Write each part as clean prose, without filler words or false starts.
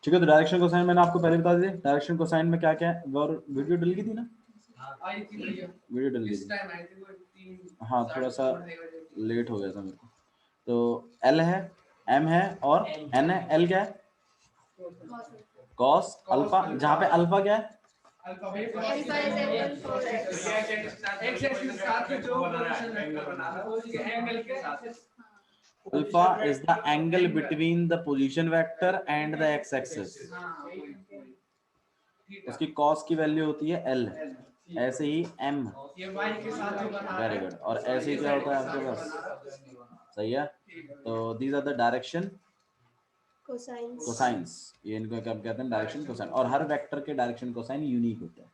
ठीक है, तो डायरेक्शन कोसाइन मैंने आपको पहले बता दिया। डायरेक्शन कोसाइन में क्या क्या है, और वीडियो डल गई थी ना? वीडियो डल गई थी, हाँ थोड़ा सा लेट हो गया था मेरे को। तो एल है, एम है और एन है। एल क्या है? कॉस अल्फा, जहाँ पे अल्फा क्या है? Alpha is the angle between the position vector and the x axis. उसकी कॉस की वैल्यू होती है एल। ऐसे ही एम, वेरी गुड। और ऐसे ही क्या होता है आपके पास? सही है। तो these are the direction cosines. ये इनको क्या कहते हैं? Direction cosine. और हर वेक्टर के डायरेक्शन कोसाइन यूनिक होते हैं,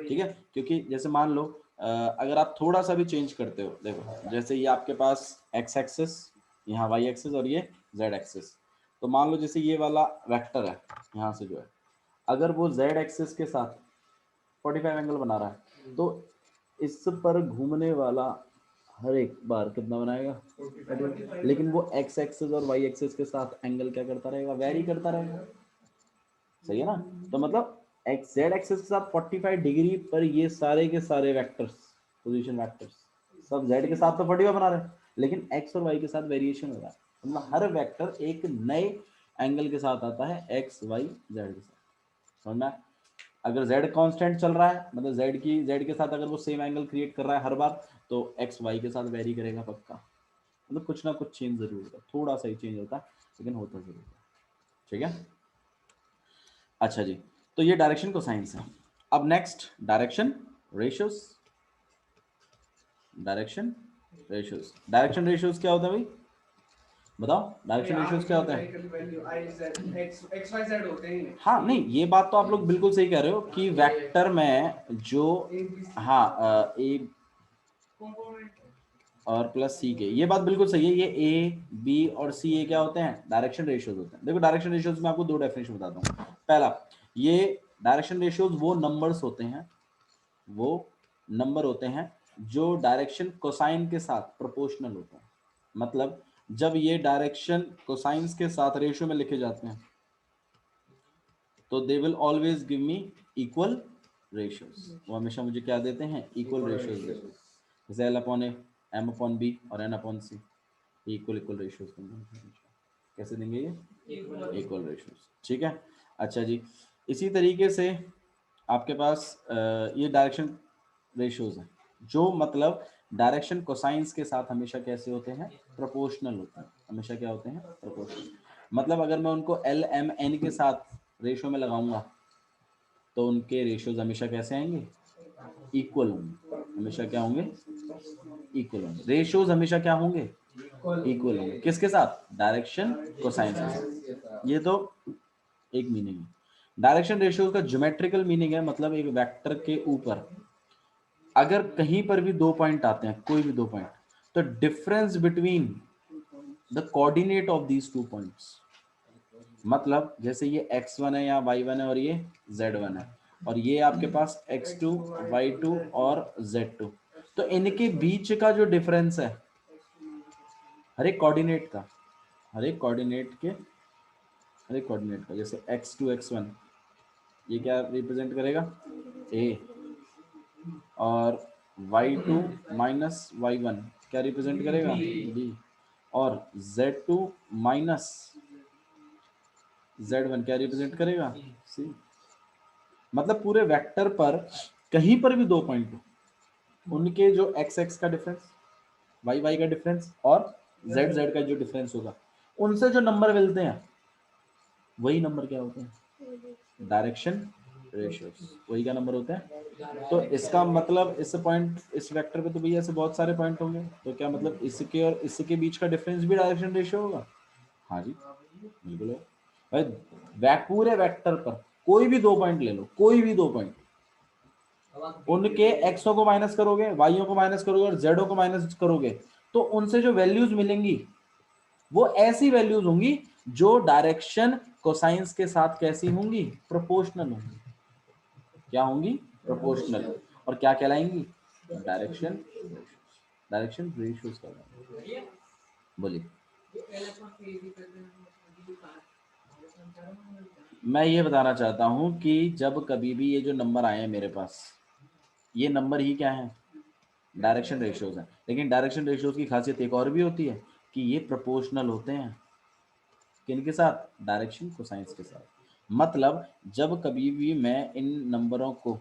ठीक है? क्योंकि जैसे मान लो अगर आप थोड़ा सा भी चेंज करते हो, देखो जैसे ये आपके पास एक्स एक्सिस, यहाँ वाई एक्सिस और ये जेड एक्सिस। तो मान लो जैसे ये वाला वेक्टर है, यहाँ से जो है, अगर वो जेड एक्सिस के साथ 45 एंगल बना रहा है, तो इस पर घूमने वाला हर एक बार कितना बनाएगा? लेकिन वो एक्स एक्सिस और वाई एक्सिस के साथ एंगल क्या करता रहेगा? वेरी करता रहेगा। सही है ना? तो मतलब एक्स जेड एक्सिस के साथ 45 डिग्री पर ये सारे के सारे वेक्टर्स, पोजीशन वेक्टर्स, सब जेड के साथ तो 45 बना रहे हैं, लेकिन एक्स और वाई के साथ वेरिएशन हो रहा है। मतलब हर वेक्टर एक नए एंगल के साथ आता है, एक्स वाई जेड के साथ। समझना? अगर z कांस्टेंट चल रहा है, मतलब z के साथ अगर वो सेम एंगल क्रिएट कर रहा है हर बार, तो x y के साथ वेरी करेगा पक्का। मतलब कुछ ना कुछ चेंज जरूर होगा, थोड़ा सा ही चेंज होता है, लेकिन होता जरूर है। ठीक है, अच्छा जी। तो ये डायरेक्शन कोसाइंस है। अब next direction ratios. Direction ratios, direction ratios क्या होता है भाई? बताओ, डायरेक्शन रेशियोज क्या होता है? हाँ नहीं, ये बात तो आप लोग बिल्कुल सही कह रहे हो कि वेक्टर में जो, हाँ ए और प्लस सी के, ये बात बिल्कुल सही है। ये ए बी और सी, ये क्या होते हैं? डायरेक्शन रेशियोज होते हैं। देखो डायरेक्शन रेशियोज में आपको दो डेफिनेशन बताता हूँ। पहला, ये डायरेक्शन रेशियोज वो नंबर्स होते हैं, वो नंबर होते हैं जो डायरेक्शन कोसाइन के साथ प्रोपोर्शनल होते हैं। मतलब जब ये डायरेक्शन कोसाइंस के साथ रेशियो में लिखे जाते हैं, तो they will always give me equal ratios. वो हमेशा मुझे क्या देते हैं? इक्वल रेशियोज देते हैं। जैसे एल अपॉन ए, एम अपॉन बी और एन अपॉन सी, इक्वल इक्वल रेशियोज देंगे। कैसे देंगे ये? Equal ratios. ठीक है, अच्छा जी। इसी तरीके से आपके पास ये डायरेक्शन रेशियोज हैं, जो मतलब डायरेक्शन कोसाइंस के साथ हमेशा कैसे होते हैं? प्रोपोर्शनल होते हैं। हमेशा क्या होते हैं? प्रोपोर्शनल। मतलब अगर मैं उनको एल एम एन के साथ रेशियो में लगाऊंगा, तो उनके रेशियोज हमेशा कैसे आएंगे? इक्वल होंगे। हमेशा क्या होंगे? इक्वल होंगे। रेशियोज हमेशा क्या होंगे? इक्वल होंगे। किसके साथ? डायरेक्शन कोसाइंस के साथ। ये तो एक मीनिंग है। डायरेक्शन रेशियोज का ज्योमेट्रिकल मीनिंग है, मतलब एक वेक्टर के ऊपर अगर कहीं पर भी दो पॉइंट आते हैं, कोई भी दो पॉइंट, तो difference between the coordinate of these two points, मतलब जैसे ये x1 है या y1 है और ये z1 है, और ये आपके पास x2 y2 और z2, तो इनके बीच का जो डिफरेंस है हर एक कोऑर्डिनेट का, हर एक कोऑर्डिनेट के, हर एक कोऑर्डिनेट का, जैसे x2 x1, ये क्या रिप्रेजेंट करेगा? a, और y2 माइनस y1 क्या रिप्रेजेंट करेगा? b, और z2 माइनस z1 क्या रिप्रेजेंट करेगा? c। मतलब पूरे वेक्टर पर कहीं पर भी दो पॉइंट हो, उनके जो एक्स एक्स का डिफरेंस, वाई वाई का डिफरेंस और जेड जेड का जो डिफरेंस होगा, उनसे जो नंबर मिलते हैं वही नंबर क्या होते हैं? Direction ratios. वही क्या नंबर होते हैं? तो इसका मतलब इस पॉइंट, इस वेक्टर पे तो भैया ऐसे बहुत सारे पॉइंट होंगे, तो क्या मतलब इसके और इसके बीच का डिफरेंस भी डायरेक्शन रेशियो होगा? हाँ जी बिल्कुल है भाई। पूरे वेक्टर पर कोई भी दो पॉइंट ले लो, कोई भी दो पॉइंट, उनके एक्सओ को माइनस करोगे, वाईओ को माइनस करोगे और जेडओ को माइनस करोगे, तो उनसे जो वैल्यूज मिलेंगी वो ऐसी वैल्यूज होंगी जो डायरेक्शन कोसाइंस के साथ कैसी होंगी? प्रोपोर्शनल होंगी। क्या होंगी? प्रोपोर्शनल। और क्या कहलाएंगी? Direction ratios. डायरेक्शन रेशियोज कहलाएंगी। बोलिए। मैं ये बताना चाहता हूं कि जब कभी भी ये जो नंबर आए हैं मेरे पास, ये नंबर ही क्या है, डायरेक्शन रेशियोज है। लेकिन डायरेक्शन रेशियोज की खासियत एक और भी होती है कि ये प्रोपोर्शनल होते हैं। किनके साथ? डायरेक्शन कोसाइंस के साथ। मतलब जब कभी भी मैं इन नंबरों को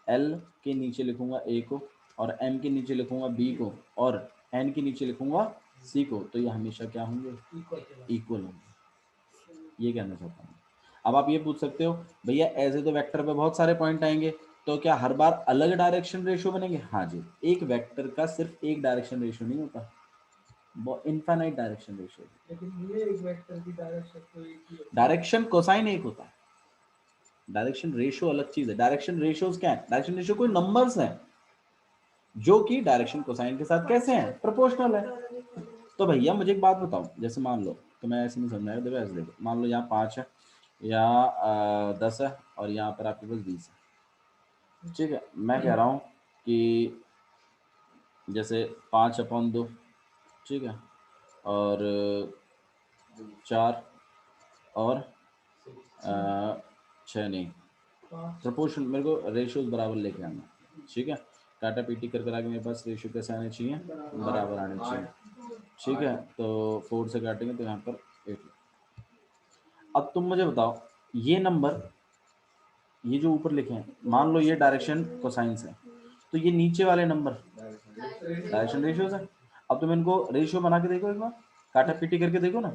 L के नीचे लिखूंगा A को, और M के नीचे लिखूंगा B को, और N के नीचे लिखूंगा C को, तो ये हमेशा क्या होंगे? इक्वल होंगे। ये कहना चाहता हूँ। अब आप ये पूछ सकते हो भैया ऐसे तो वेक्टर पे बहुत सारे पॉइंट आएंगे, तो क्या हर बार अलग डायरेक्शन रेशियो बनेंगे? हाँ जी, एक वेक्टर का सिर्फ एक डायरेक्शन रेशियो नहीं होता, वो इनफाइनाइट डायरेक्शन रेशियो। लेकिन ये एक वेक्टर की डायरेक्शन तो एक ही होता है, डायरेक्शन कोसाइन एक होता है, डायरेक्शन रेशियो अलग चीज है। डायरेक्शन रेशियोज क्या है? डायरेक्शन रेशियो कोई नंबर्स हैं जो कि डायरेक्शन कोसाइन के साथ कैसे हैं? प्रोपोर्शनल है। तो भैया मुझे एक बात बताओ, जैसे मान लो, तो मैं ऐसे नहीं समझाएगा, देखो ऐसे देखो, मान लो यहाँ 5 है, यहाँ 10 है, और यहाँ पर आपके पास 20 है। ठीक है, मैं कह रहा हूँ कि जैसे 5/2, ठीक है, और 4 और 6 नहीं, प्रोपोर्शन मेरे को रेशियोज बराबर लेके आना। ठीक है, काटा पीटी कर आगे मेरे पास रेशियो कैसे आने चाहिए? बराबर आने चाहिए। ठीक है, तो 4 से काटेंगे तो यहाँ पर 8। अब तुम मुझे बताओ, ये नंबर, ये जो ऊपर लिखे हैं, मान लो ये डायरेक्शन कोसाइंस है, तो ये नीचे वाले नंबर डायरेक्शन रेशियोज है। अब तुम इनको रेशियो बना के देखो एक बार, काटा पीटी करके देखो ना।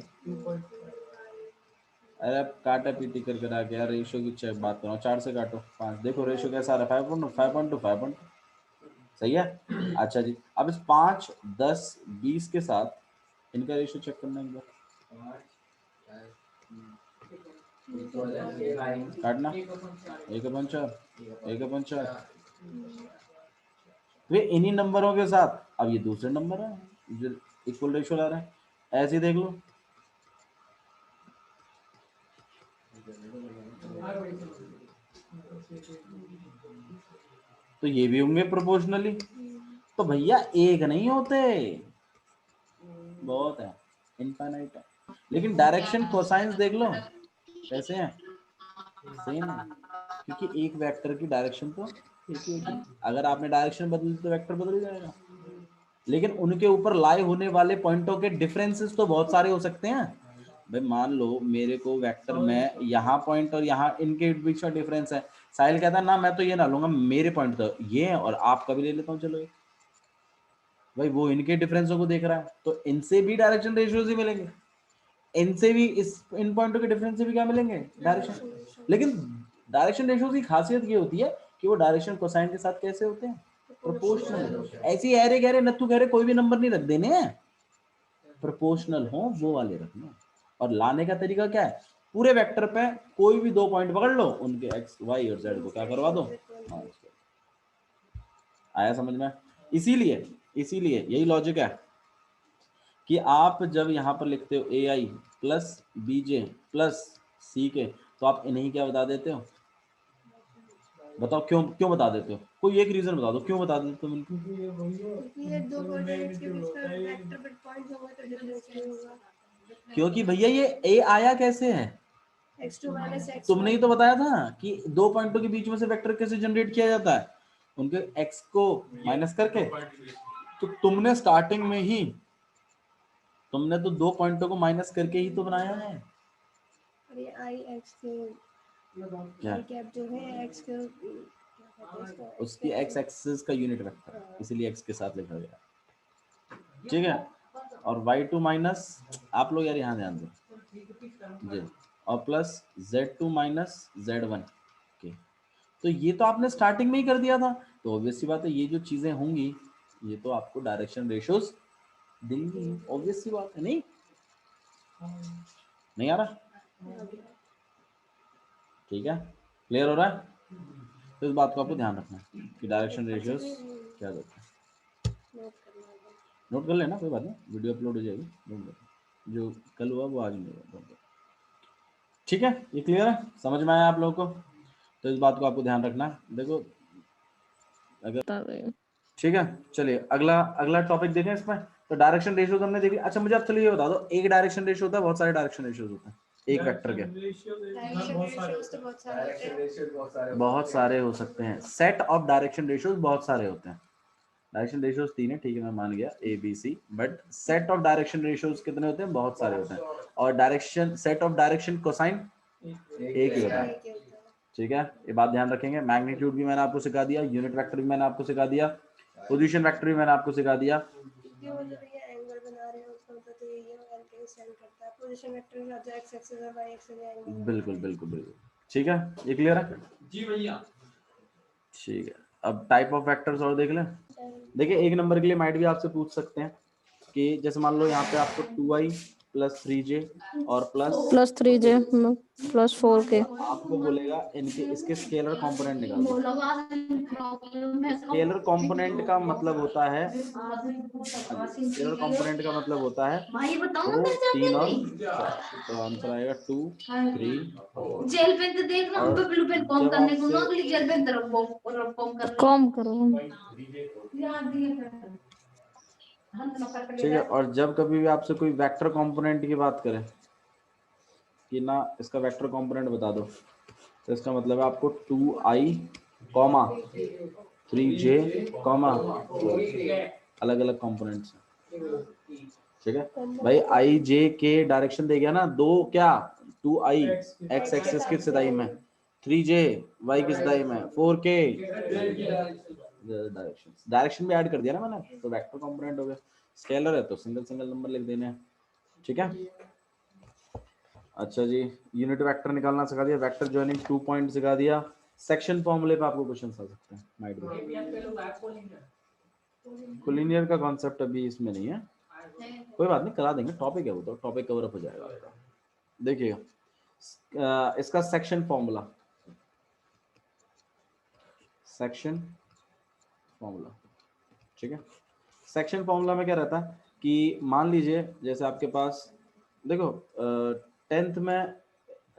अरे अब काटा पीटी कर आ गया, रेशियो की चेक बात करो, 4 से काटो 5, देखो रेशियो कैसा आ रहा है? 5.2 सही है। अच्छा जी, अब इस 5, 10, 20 के साथ इनका रेशियो चेक करना है एक बार, काटना 1/4 वे इन्हीं नंबरों के साथ। अब ये दूसरे नंबर है जो इक्वल रेशियो ला रहे हैं, ऐसे ही देख लो। तो ये भी होंगे प्रोपोर्शनली। तो भैया एक नहीं होते, बहुत है, इनफाइनाइट है। लेकिन डायरेक्शन कोसाइंस देख लो कैसे हैं, सेम है, क्योंकि एक वेक्टर की डायरेक्शन तो एक ही होगी। अगर आपने डायरेक्शन बदल दी तो वेक्टर बदल जाएगा, लेकिन उनके ऊपर लाए होने वाले पॉइंटों के डिफरेंसेस तो बहुत सारे हो सकते हैं। भाई मान लो मेरे को वेक्टर में यहाँ पॉइंट और यहाँ इनके बीच का डिफरेंस है, साहिल कहता है ना मैं तो ये ना लूंगा, मेरे पॉइंट तो ये है और आपका भी ले लेता हूँ, चलो भाई वो इनके डिफरेंसों को देख रहा है, तो इनसे भी डायरेक्शन रेशियोज ही मिलेंगे, इनसे भी इस इन पॉइंटों के डिफरेंस से भी क्या मिलेंगे? डायरेक्शन। लेकिन डायरेक्शन रेशियोज की खासियत ये होती है कि वो डायरेक्शन कोसाइन के साथ कैसे होते हैं? प्रोपोर्शनल। ऐसी अरे गहरे नत्थु गहरे कोई भी नंबर नहीं रख देने हैं, प्रोपोर्शनल हो वो वाले रखना। और लाने का तरीका क्या है? पूरे वेक्टर पे कोई भी 2 पॉइंट पकड़ लो, उनके एक्स वाई और जेड को क्या करवा दो, आया समझ में? इसीलिए इसीलिए यही लॉजिक है कि आप जब यहाँ पर लिखते हो AI plus BJ plus CK, तो आप इन्हें क्या बता देते हो? बताओ क्यों क्यों बता देते हो? कोई एक रीजन बता दो क्यों बता देते हो इनको? क्योंकि भैया ये A आया कैसे है? तुमने ही तो बताया था कि 2 पॉइंटों के बीच में से वेक्टर कैसे जनरेट किया जाता है, उनके x को माइनस करके। तो तुमने स्टार्टिंग में ही तुमने तो 2 पॉइंटों को माइनस करके ही तो बनाया है। अरे आई एक्स कैप जो है x के उसकी x एक्सिस का यूनिट वेक्टर है, इसीलिए x के साथ लिखा गया, ठीक है। और y2 माइनस, आप लोग यार यहाँ ध्यान दो जी, और प्लस z2 माइनस z1 के, तो ये तो आपने स्टार्टिंग में ही कर दिया था। तो ऑब्वियस सी बात है ये जो चीजें होंगी ये तो आपको डायरेक्शन रेशियोज देंगी, ऑब्वियस सी बात है। नहीं नहीं आ रहा? ठीक है, क्लियर हो रहा है? तो इस बात को आपको ध्यान रखना है कि डायरेक्शन रेशियोज क्या होता है। नोट कर लेना, कोई बात नहीं, वीडियो अपलोड हो जाएगी, नोट कर, जो कल हुआ वो आज नहीं हुआ, ठीक है। ये क्लियर है, समझ में आया आप लोगों को? तो इस बात को आपको ध्यान रखना है। देखो अगर ठीक है, चलिए अगला अगला टॉपिक देखें इसमें। तो डायरेक्शन रेशियोज हमने देखी। अच्छा मुझे आप चलिए ये बता दो, एक डायरेक्शन रेशियो होता है, बहुत सारे डायरेक्शन रेशियोज होते हैं? एक वेक्टर के बहुत सारे हो सकते हैं। सेट ऑफ डायरेक्शन रेशियोज बहुत सारे होते हैं। डायरेक्शन रेशियोज 3 है, ठीक है, मैं मान गया A B C, but set of direction ratios कितने होते हैं? बहुत सारे होते हैं। और direction, set of direction cosine एक ही होता है, ठीक है, ये बात ध्यान रखेंगे। मैग्नीट्यूड भी मैंने आपको सिखा दिया, यूनिट वेक्टर भी मैंने आपको सिखा दिया, पोजीशन वेक्टर भी मैंने आपको सिखा दिया। बिल्कुल बिल्कुल बिल्कुल, ठीक है, ये क्लियर है? जी भैया। ठीक है, अब टाइप ऑफ वेक्टर्स और देख लें। देखिए, एक नंबर के लिए माइट भी आपसे पूछ सकते हैं कि जैसे मान लो यहाँ पे आपको 2i प्लस 3j और प्लस 3j प्लस 4k, आपको बोलेगा इनके इसके स्केलर कंपोनेंट निकाल दो। स्केलर कंपोनेंट का मतलब होता है, स्केलर कंपोनेंट का मतलब होता है 2, 3 और 4, तो आंसर आएगा 2, 3, 4। जेल पे तो देख रहा हूं ब्लू पेन कॉम करने को, अगली जेल पे तरफ कॉम करो। ठीक है, और जब कभी भी आपसे कोई वेक्टर कंपोनेंट की बात करे कि ना इसका वेक्टर कंपोनेंट बता दो, तो इसका मतलब है आपको 2i कॉमा 3j कॉमा अलग अलग कंपोनेंट्स, ठीक है भाई। आई जे के डायरेक्शन दे गया ना, दो क्या 2i एक्स एक्सिस की सिदाई में, 3j वाई की सिदाई में, 4k डायरेक्शन भी ऐड कर दिया ना मैंने, तो वेक्टर कंपोनेंट हो गया। स्केलर है तो सिंगल सिंगल नंबर लिख देने हैं, ठीक है। अच्छा जी, यूनिट वेक्टर निकालना सिखा दिया, वेक्टर जॉइनिंग 2 पॉइंट सिखा दिया। सेक्शन फॉर्मूले पे आपको क्वेश्चन आ सकते हैं माइट में। कोलिनियर का कॉन्सेप्ट अभी इसमें नहीं है, कोई बात नहीं, करा देंगे, टॉपिक है वो, तो टॉपिक कवर अप हो जाएगा आपका। देखिएगा इसका सेक्शन फॉर्मूला, सेक्शन फॉर्मूला, ठीक है। सेक्शन फॉर्मूला में क्या रहता है कि मान लीजिए जैसे आपके पास, देखो 10th में,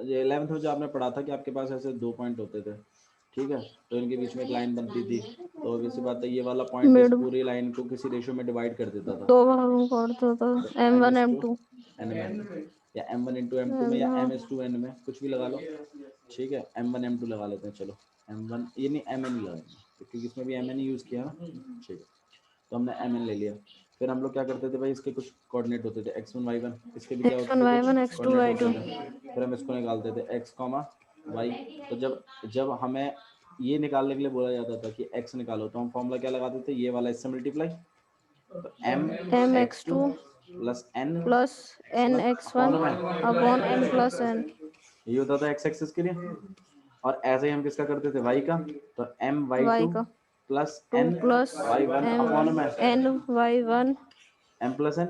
11th में जो आपने पढ़ा था कि आपके पास ऐसे 2 पॉइंट होते थे, ठीक है, तो इनके बीच में एक लाइन बनती थी, तो ऑब्वियसली बात है ये वाला पॉइंट इस पूरी लाइन को किसी रेशियो में डिवाइड कर देता था, 2 भागों करता था, m1 m2 n में, या m1 into m2 में, या m/n में, कुछ भी लगा लो, ठीक है। m1 m2 लगा लेते हैं, चलो m1 ये नहीं mn ही लगाएंगे क्योंकि इसमें भी mn ही यूज किया ना, ठीक है, तो हमने mn ले लिया। फिर हम लोग क्या करते थे भाई, इसके कुछ कोऑर्डिनेट होते थे x1 y1, इसके भी क्या होते थे, y1 कुछ x2 कोऑर्डिनेट y2, होते थे, फिर हम इसको निकालते थे x, y। तो जब हमें ये निकालने के लिए बोला जाता था कि x निकालो, तो हम फॉर्मूला क्या लगाते थे, ये वाला इससे मल्टीप्लाई, तो mx2 plus n plus nx1 upon n plus n, ये होता था x एक्सिस के लिए। और ऐसे ही हम किसका करते थे, y का, तो my2 y का plus 2 n plus y1 upon में n y1 m plus n,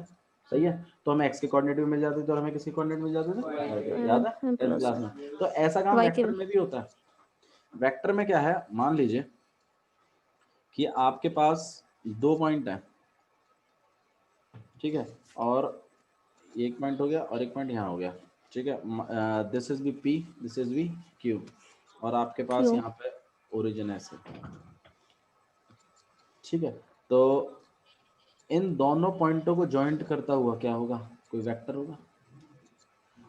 सही है। तो हमें x के कोऑर्डिनेट भी मिल जाते थे और हमें किसके कोऑर्डिनेट मिल जाते थे, याद है n 10th प्लस क्लास में। तो ऐसा काम y के वेक्टर में भी होता है। वेक्टर में क्या है, मान लीजिए कि आपके पास 2 पॉइंट है, ठीक है, और एक पॉइंट हो गया और एक पॉइंट यहाँ हो गया, ठीक है, this is B P, this is B Q, और आपके पास q, यहाँ पे ओरिजिन ऐसे, ठीक है। तो इन दोनों पॉइंटों को जॉइंट करता हुआ क्या होगा, कोई वेक्टर होगा।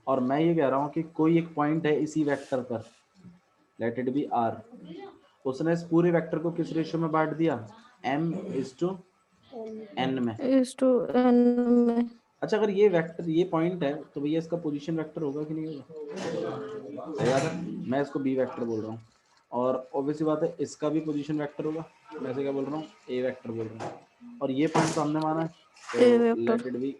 और मैं ये कह रहा हूँ कि कोई एक पॉइंट है इसी वेक्टर पर, लेट इट बी आर, उसने इस पूरे वेक्टर को किस रेशियो में बांट दिया, m/n में। is to n में। अच्छा, अगर ये वेक्टर, ये पॉइंट है, तो भैया इसका पोजीशन वेक्टर होगा कि नहीं होगा, सही बात है, मैं इसको बी वेक्टर बोल रहा हूँ। और ऑब्वियसली बात है इसका भी पोजीशन वेक्टर होगा, मैं ऐसे क्या बोल रहा हूँ, ए वेक्टर बोल रहा हूँ। और ये पॉइंट तो हमने माना है, a तो वेक्टर, लेट इट बी,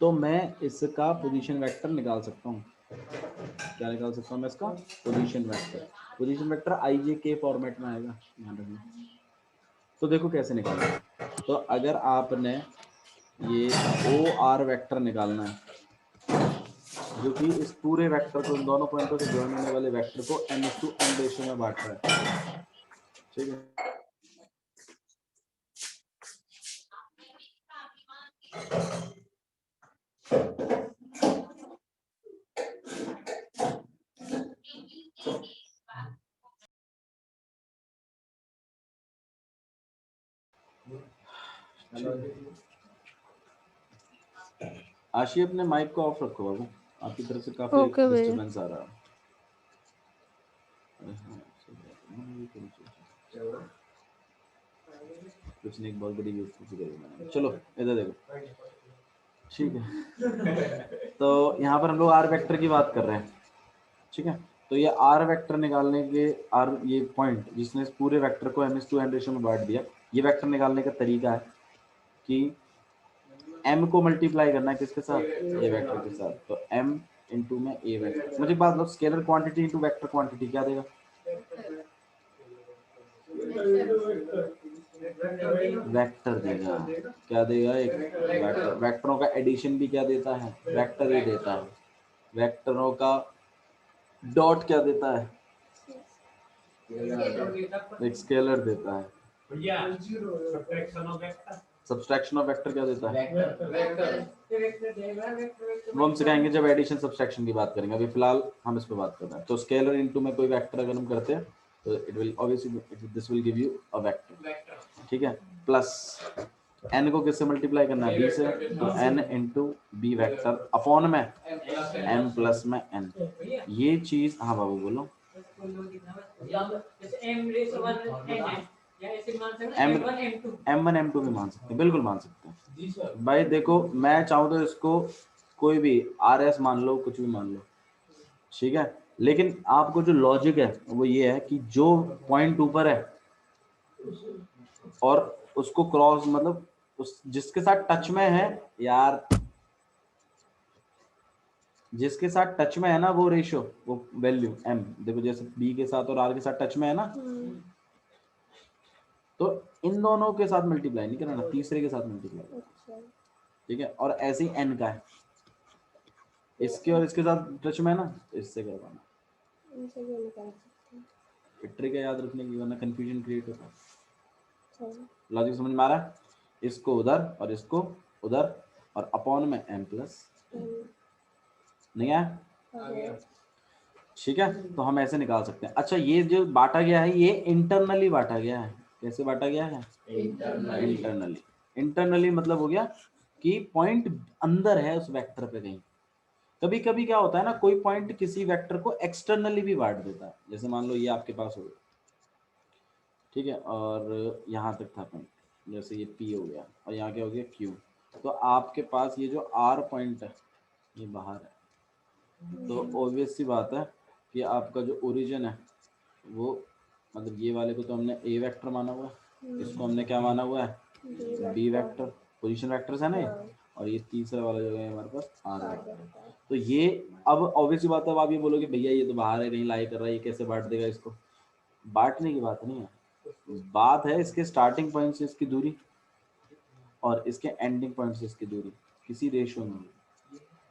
तो मैं इसका पोजीशन वेक्टर निकाल सकता हूँ। क्या निकाल सकता हूँ मैं इसका पोजीशन वेक्टर, पोजीशन वेक्टर आई जे के फॉर्मेट में आएगा, ध्यान रखना। तो देखो कैसे निकालना है, तो अगर आपने ये ओ आर वेक्टर निकालना है, जो कि इस पूरे वेक्टर को, इन दोनों पॉइंटों से ज्वाइन होने वाले वेक्टर को m/n रेशियो में बांट रहा है, ठीक है। आशी अपने माइक को ऑफ रखो बाबू, आपकी तरफ से काफी ओके भैया। डिस्टरबेंस आ रहा है। कुछ नहीं, बहुत बड़ी बेइज्जती करी मैंने। चलो इधर देखो, ठीक है। तो यहाँ पर हम लोग आर वेक्टर की बात कर रहे हैं, ठीक है। तो ये आर वेक्टर निकालने के, आर ये पॉइंट जिसने इस पूरे वेक्टर को m/n रेशियो में बांट दिया, ये वेक्टर निकालने का तरीका है कि m को मल्टीप्लाई करना है किसके साथ, ए वेक्टर के साथ। तो m इंटू में ए वेक्टर। मुझे बात बताओ, scalar quantity into vector quantity क्या देगा? वेक्टर देगा। क्या देगा? एक वेक्टर। वेक्टरों का एडिशन भी क्या देता है? वेक्टर ही देता है। वेक्टरों का डॉट क्या देता है? एक स्केलर देता है। सब्सट्रैक्शन ऑफ वेक्टर क्या देता है? वो हम सिखाएंगे जब एडिशन सब्सट्रैक्शन की बात करेंगे, अभी फिलहाल हम इस पे बात कर रहे हैं। तो स्केलर इनटू में कोई वेक्टर अगर हम करते हैं तो it will obviously this will give you a vector, ठीक है। प्लस n को किससे मल्टीप्लाई करना है? b से। तो n into b vector upon में m प्लस में n। ये चीज, हाँ बाबू बोलो। m1 m2 भी मान सकते हैं, बिल्कुल मान सकते हैं भाई। देखो मैं चाहूँ तो इसको कोई भी RS मान लो, कुछ भी मान लो, ठीक है। लेकिन आपको जो लॉजिक है वो ये है कि जो पॉइंट ऊपर है और उसको क्रॉस, मतलब उस जिसके साथ टच में है यार, जिसके साथ टच में है ना वो रेशियो, वो वैल्यू m, देखो जैसे b के साथ और r के साथ टच में है ना, तो इन दोनों के साथ मल्टीप्लाई नहीं करना, तीसरे के साथ मल्टीप्लाई, ठीक है। और ऐसे ही n का है, इसके और इसके साथ टच में है ना, तो इससे करवाना। ट्रिक है याद रखने की, वरना कंफ्यूजन क्रिएट होता है। लॉजिक समझ में आ रहा है? इसको उधर और इसको उधर और अपॉन में m प्लस, नहीं आया? ठीक है, तो हम ऐसे निकाल सकते हैं। अच्छा, ये जो बांटा गया है ये इंटरनली बांटा गया है। कैसे बांटा गया है? इंटरनली। इंटरनली मतलब हो गया कि पॉइंट अंदर है उस वेक्टर पे कहीं। कभी कभी क्या होता है ना, कोई पॉइंट किसी वेक्टर को एक्सटर्नली भी बांट देता है। जैसे मान लो ये आपके पास हो गया, ठीक है, और यहाँ तक था पॉइंट, जैसे ये P हो गया और यहाँ क्या हो गया Q। तो आपके पास ये जो R पॉइंट है ये बाहर है, तो ऑब्वियस सी बात है कि आपका जो ओरिजिन है वो, मतलब ये वाले को तो हमने A वेक्टर माना हुआ है, इसको हमने क्या माना हुआ है? B vector. पोजीशन वेक्टर्स है ना ये, और ये तीसरा वाला जो है हमारे पास R है। तो ये अब ऑब्वियस सी बात है, अब आप ये बोलोगे भैया ये तो बाहर है, कहीं लाई कर रहा है, ये कैसे बांट देगा इसको? बांटने की बात नहीं है, बात है इसके स्टार्टिंग पॉइंट से इसकी दूरी और इसके एंडिंग पॉइंट से इसकी दूरी किसी रेशियो में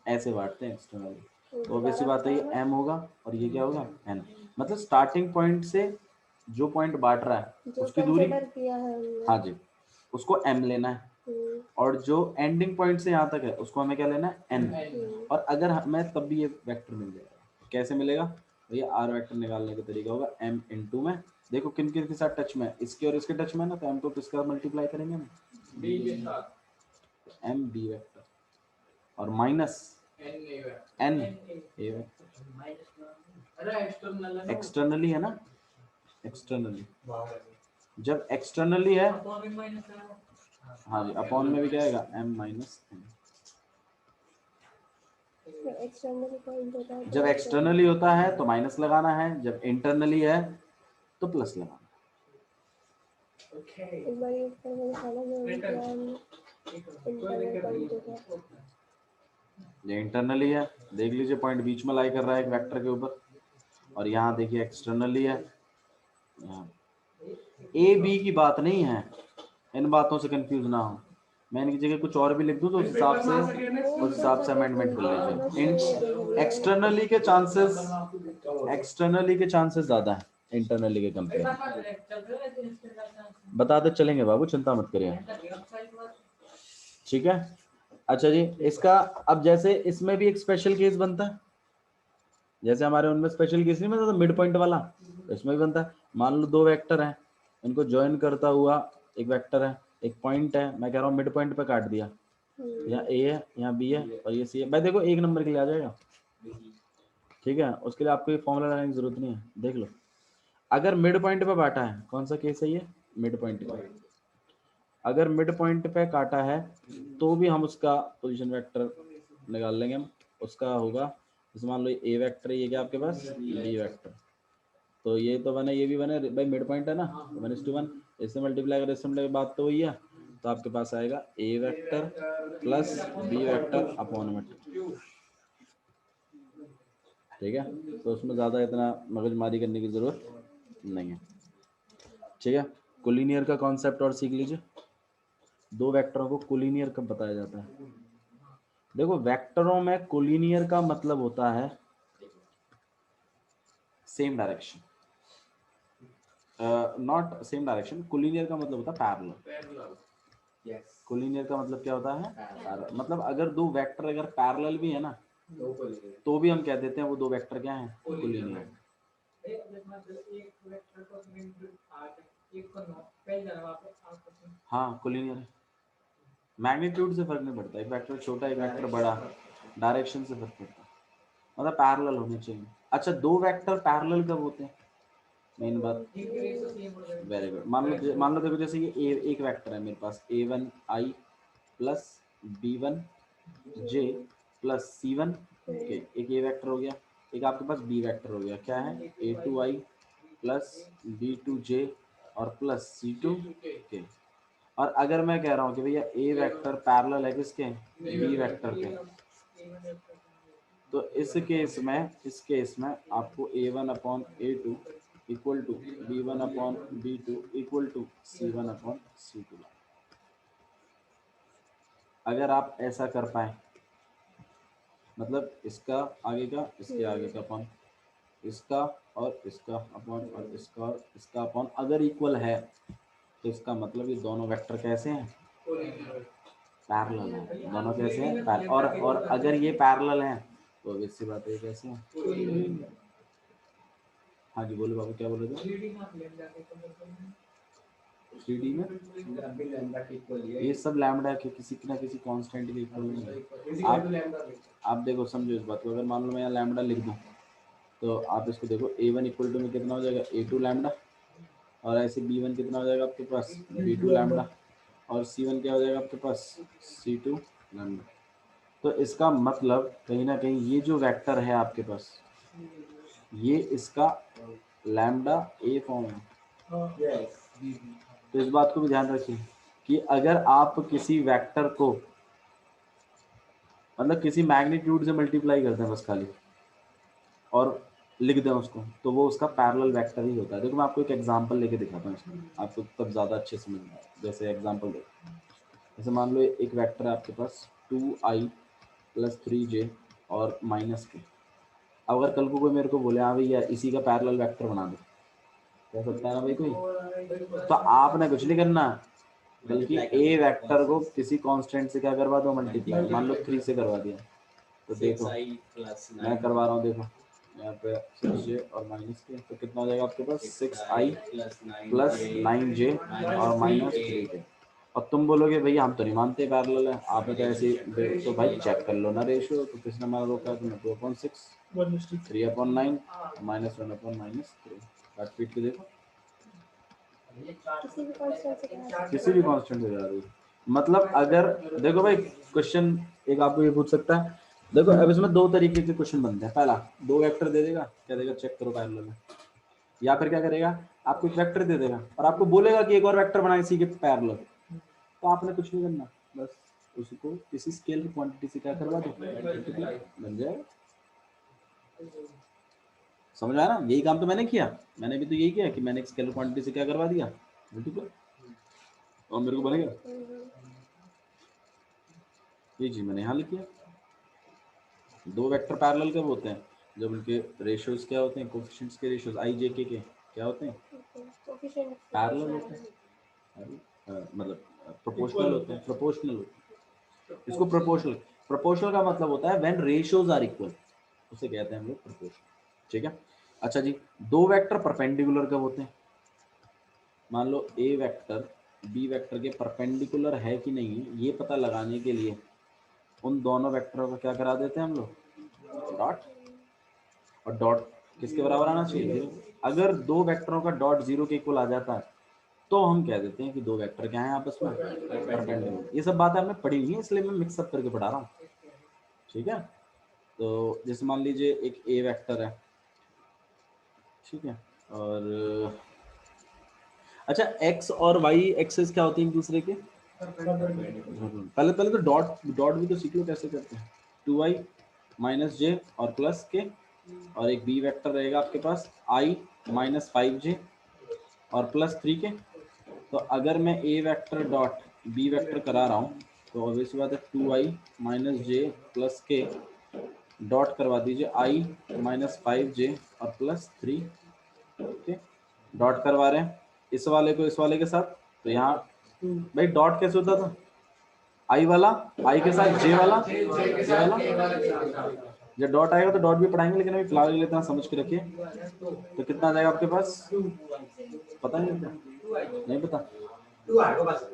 ऐसे बांटते हैं एक्सटर्नली। तो ऑब्वियसली बात है ये m होगा और ये क्या होगा n। मतलब स्टार्टिंग पॉइंट से जो पॉइंट बांट रहा है उसकी दूरी, हाँ जी, उसको m लेना है, और जो एंडिंग पॉइंट से यहाँ तक है उसको हमें क्या लेना है? n। और अगर हमें तब भी ये वेक्टर मिल जाएगा। कैसे मिलेगा भैया? आर वेक्टर निकालने का तरीका होगा m इंटू में, देखो किन किन के साथ टच में है, इसके और इसके टच में है ना, तो m को किसका मल्टीप्लाई करेंगे हम? m b वेक्टर और minus n a vector. Externally है ना, एक्सटर्नली। जब एक्सटर्नली है, हाँ जी, अपॉन में भी क्या आएगा? m minus n। जब एक्सटर्नली होता है तो माइनस लगाना है, जब इंटरनली है तो प्लस लगाना है। ये इंटरनली है, देख लीजिए पॉइंट बीच में लाई कर रहा है एक वेक्टर के ऊपर, और यहाँ देखिए एक्सटर्नली है। ए बी की बात नहीं है, इन बातों से कंफ्यूज ना हो। मैं इनकी जगह कुछ और भी लिख दूं तो उस हिसाब से अमेंडमेंट कर लीजिए। एक्सटर्नली के चांसेस ज्यादा है इंटरनली के कंपेयर। बताते चलेंगे बाबू, चिंता मत करिए, ठीक है। अच्छा जी, इसका अब जैसे इसमें भी एक स्पेशल केस बनता है, जैसे हमारे उनमें स्पेशल केस नहीं बनता था मिड पॉइंट वाला, इसमें भी बनता है। मान लो दो वेक्टर हैं, इनको ज्वाइन करता हुआ एक वेक्टर है, एक पॉइंट है, मैं कह रहा हूँ मिड पॉइंट पे काट दिया, यहाँ ए है, यहाँ बी है और ये सी है। भाई देखो एक नंबर के लिए आ जाएगा, ठीक है, उसके लिए आपको ये फॉर्मूला लगाने की जरूरत नहीं है। देख लो, अगर मिड पॉइंट पे बांटा है, कौन सा केस है ये, मिड पॉइंट पे, अगर मिड पॉइंट पे काटा है तो भी हम उसका पोजीशन वेक्टर निकाल लेंगे हम। उसका होगा, जैसे मान लो ए वेक्टर, ये क्या आपके पास बी वेक्टर, तो ये तो बने, ये भी बने भाई, मिड पॉइंट है ना, 1:1, इससे मल्टीप्लाई करें, इससे मल्टीप्लाई, बात तो वही है। तो आपके पास आएगा a vector plus b vector upon में, ठीक है। तो उसमें ज़्यादा इतना मगजमारी करने की ज़रूरत नहीं है, ठीक है। कोलिनियर का कॉन्सेप्ट और सीख लीजिए। दो वेक्टरों को कोलिनियर कब बताया जाता है? देखो वेक्टरों में कोलिनियर का मतलब होता है same direction, not same direction. Collinear का मतलब होता है पैरेलल। कोलिनियर का मतलब क्या होता है? पैरेलल। मतलब अगर दो वेक्टर अगर पैरेलल भी है ना, तो भी हम कह देते हैं वो दो वेक्टर क्या हैं? कोलिनियर। हाँ कोलिनियर है, मैग्नीट्यूड से फर्क नहीं पड़ता, एक वेक्टर छोटा एक वेक्टर बड़ा, डायरेक्शन से फर्क पड़ता है, मतलब पैरेलल होने चाहिए। अच्छा दो वेक्टर पैरेलल कब होते हैं? मेन बात, वेरी गुड। मान लो देखो, जैसे ये एक वेक्टर है मेरे पास, a1i plus b1j plus c1 के, एक ये वेक्टर हो गया। एक आपके पास बी वेक्टर हो गया, क्या है, a2i प्लस b2j और प्लस c2 के। और अगर मैं कह रहा हूँ कि भैया ए वेक्टर पैरेलल है किसके, बी वेक्टर के, तो इस केस में आपको a1 upon a2 equal to b1 upon b2 equal to c1 upon c2। अगर आप ऐसा कर पाए, मतलब इसका आगे का इसके आगे का अपॉन इसका और इसका अपॉन और इसका और इसका अपॉन अगर इक्वल है, तो इसका मतलब ये दोनों वेक्टर कैसे हैं? पैरेलल हैं। दोनों कैसे हैं? और अगर ये पैरेलल हैं तो अब इससे बात है कैसे हैं? हाँ जी बोलो बाबू, क्या बोल रहे थे? 3D में ये सब लैम्बडा के किसी ना किसी कांस्टेंट के इक्वल नहीं है। आप देखो समझो इस बात को, अगर मान लो मैं यहाँ लैम्बडा लिख दूँ, तो आप इसको देखो, a1 इक्वल टू में कितना हो जाएगा, a2 लैम्बडा, और ऐसे b1 कितना हो जाएगा आपके पास, b2 लैम्बडा, और c1 क्या हो जाएगा आपके पास, c2 लैम्बडा। तो इसका मतलब कहीं ना कहीं ये जो वेक्टर है आपके पास, ये इसका लैम्बडा ए फॉर्म है। तो इस बात को भी ध्यान रखिए कि अगर आप किसी वेक्टर को मतलब किसी मैग्नीट्यूड से मल्टीप्लाई करते हैं बस खाली और लिख दें उसको, तो वो उसका पैरेलल वेक्टर ही होता है। देखो मैं आपको एक एग्जांपल लेके दिखाता हूँ इसमें, आपको तब ज़्यादा अच्छे समझ में आएगा। जैसे एग्जांपल देखो, जैसे मान लो एक वेक्टर है आपके पास 2i प्लस 3j और माइनस के। अब अगर कल को कोई मेरे को बोले हाँ भैया इसी का पैरेलल वेक्टर बना दो, कह सकता है ना भाई कोई, तो आपने कुछ नहीं करना, बल्कि ए वेक्टर को किसी कांस्टेंट से क्या करवा दो, मल्टीप्लाई। मान लो 3 से करवा दिया, तो देखो मैं करवा रहा हूँ, देखो यहाँ पे 6j और माइनस के, तो कितना हो जाएगा आपके पास, 6i प्लस 9j और माइनस 3j। और तुम बोलोगे भैया हम तो नहीं मानते पैरेलल है, आपने तो ऐसे, तो भाई चेक कर लो ना रेशियो, तो किसने हमारा रोका है, तुम्हें 2/6 3/9 माइनस 1/-3 काट पीट के देखो, किसी भी कांस्टेंट से जा रही है। मतलब अगर देखो भाई क्वेश्चन एक आपको ये पूछ सकता है, देखो अब इसमें दो तरीके के क्वेश्चन बनते हैं। पहला, दो वेक्टर दे देगा, क्या देगा, चेक करो पैरेलल है, या फिर क्या करेगा, आपको एक वेक्टर दे देगा और आपको बोलेगा कि एक और वेक्टर बनाए इसी के पैरेलल, तो आपने कुछ नहीं करना, बस उसको किसी स्केलर क्वांटिटी से क्या करवा दो, बन जाएगा। समझ आया ना, यही काम तो मैंने किया, मैंने भी तो यही किया कि मैंने एक स्केलर क्वांटिटी से क्या करवा दिया, मल्टीप्लाई, और मेरे को बनेगा। ये चीज मैंने यहाँ लिखी है। दो वेक्टर पैरेलल कब होते हैं, जब उनके रेशियोज क्या होते हैं, कोफिशिएंट्स के रेशियोज i j के क्या होते हैं, पैरेलल होते हैं, मतलब प्रोपोर्शनल होते हैं, प्रोपोर्शनल होते हैं। इसको प्रोपोर्शनल का मतलब होता है व्हेन रेशियोज आर इक्वल, उसे कहते हैं हम लोग प्रोपोर्शनल, ठीक है। अच्छा जी, दो वेक्टर परपेंडिकुलर कब होते हैं, मान लो ए वेक्टर बी वेक्टर के परपेंडिकुलर है कि नहीं है, ये पता लगाने के लिए उन दोनों वेक्टरों का क्या करा देते हैं हम लोग, डॉट। और डॉट किसके बराबर आना चाहिए, 0। अगर दो वेक्टरों का डॉट 0 के इक्वल आ जाता है तो हम कह देते हैं कि दो वेक्टर क्या हैं आपस में, परपेंडिकुलर। ये सब बातें हमने पढ़ी हुई है, इसलिए मैं मिक्सअप करके पढ़ा रहा हूँ, ठीक है। तो जैसे मान लीजिए एक ए वेक्टर है, ठीक है, और अच्छा एक्स और वाई एक्सेस क्या होती है एक दूसरे के, पहले तो डॉट भी तो सीख लो कैसे करते हैं। 2i माइनस जे और प्लस के, और एक बी वेक्टर रहेगा आपके पास i माइनस 5j और प्लस 3 के। तो अगर मैं ए वेक्टर डॉट बी वेक्टर करा रहा हूँ तो ऑब्वियसली बात है 2i माइनस जे प्लस के डॉट करवा दीजिए i माइनस 5j और प्लस 3, ओके। डॉट करवा रहे हैं इस वाले को इस वाले के साथ, तो यहाँ भाई डॉट कैसे होता था, आई वाला आई के साथ जे वाला, जब डॉट आएगा तो डॉट भी पढ़ाएंगे, लेकिन अभी फिलहाल लेते हैं, समझ के रखिए। तो कितना आ जाएगा आपके पास, पता नहीं पता,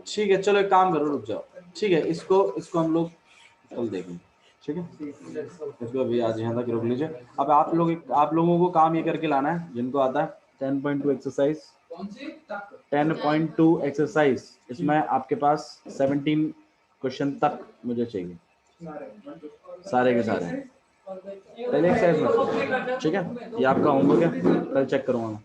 ठीक है। चलो एक काम करो, रुक जाओ, ठीक है, इसको हम लोग कल देखेंगे, ठीक है। इसको अभी आज यहाँ तक रोक लीजिए। अब आप लोगों को काम ये करके लाना है जिनको आता है 10.2 एक्सरसाइज, 10.2 एक्सरसाइज, इसमें आपके पास 17 क्वेश्चन तक मुझे चाहिए, सारे के सारे पहले एक्सरसाइज में, ठीक है। ये आपका होमवर्क है, कल चेक करूँगा मैं।